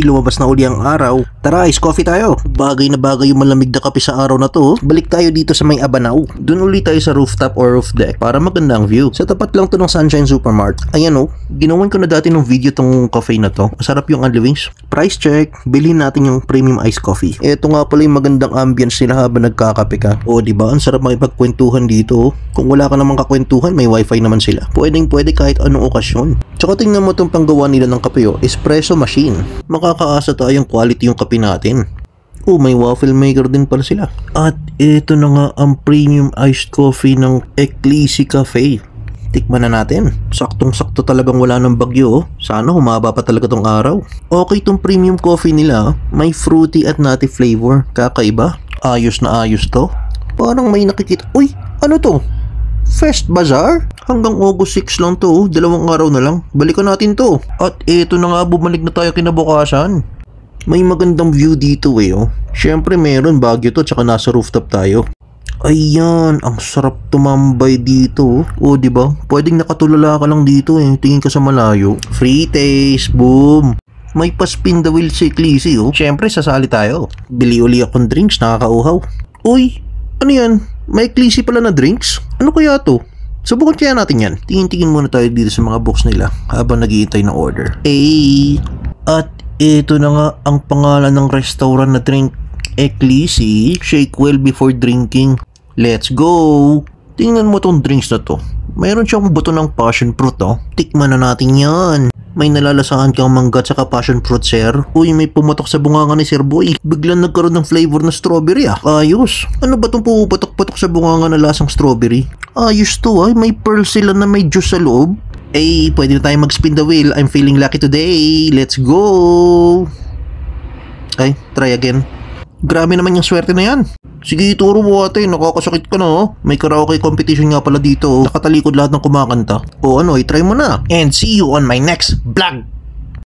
Lumabas na uli ang araw. Tara, ice coffee tayo. Bagay na bagay yung malamig na kape sa araw na to. Balik tayo dito sa may Abanao. Doon uli tayo sa rooftop or roof deck para maganda ang view. Sa tapat lang to ng Sunshine Supermart. Ayan ginawan ko na dati ng video tong coffee na to. Masarap yung Only Wings. Price check, bilhin natin yung premium iced coffee. Ito nga pala yung magandang ambience nila habang nagkakape ka. Diba? Ang sarap makipagkwentuhan dito. Kung wala ka namang kakwentuhan, may wifi naman sila. Pwede kahit anong okasyon. Tsaka tingnan mo itong panggawa nila ng kape, espresso machine. Makakaasa tayong quality yung kape natin. May waffle maker din pala sila. At ito na nga ang premium iced coffee ng Eclisi Cafe. Tikman na natin. Saktong-sakto talagang wala ng bagyo. Sana humaba pa talaga tong araw. Okay tong premium coffee nila. May fruity at nutty flavor. Kakaiba. Ayos na ayos to. Parang may nakikita. Ano to? Fest Bazaar? Hanggang August 6 lang to. 2 araw na lang. Balikan natin to. At ito na nga, bumalik na tayo kinabukasan. May magandang view dito Syempre meron Baguio to, tsaka nasa rooftop tayo. Ayan, ang sarap tumambay dito. Diba? Pwedeng nakatulala ka lang dito tingin ka sa malayo. Free taste, boom. May pa-spin the wheel si Eclisi Syempre sasali tayo. Bili uli akong drinks, nakakauhaw. Ano yan? May Eclisi pala na drinks? Ano kaya to? Subukan kaya natin yan. Tingin-tingin muna tayo dito sa mga box nila habang naghihintay ng order. At ito na nga ang pangalan ng restaurant na drink. Eclisi, shake well before drinking. Let's go! Tingnan mo tong drinks na to. Mayroon siyang buto ng passion fruit Tikman na natin yan. May nalalasahan kang mangga at saka passion fruit, sir. May pumatok sa bunganga ni Sir Boy. Biglang nagkaroon ng flavor na strawberry Ayos. Ano ba itong puputok-putok sa bunganga na lasang strawberry? Ayos to May pearl sila na may juice sa loob. Pwede na tayo mag-spin the wheel. I'm feeling lucky today. Let's go! Try again. Grabe naman yung swerte na yan. Sige, ituro mo ate. Nakakasakit ka na May karaoke competition nga pala dito. Nakatalikod lahat ng kumakanta. I-try mo na. And see you on my next vlog.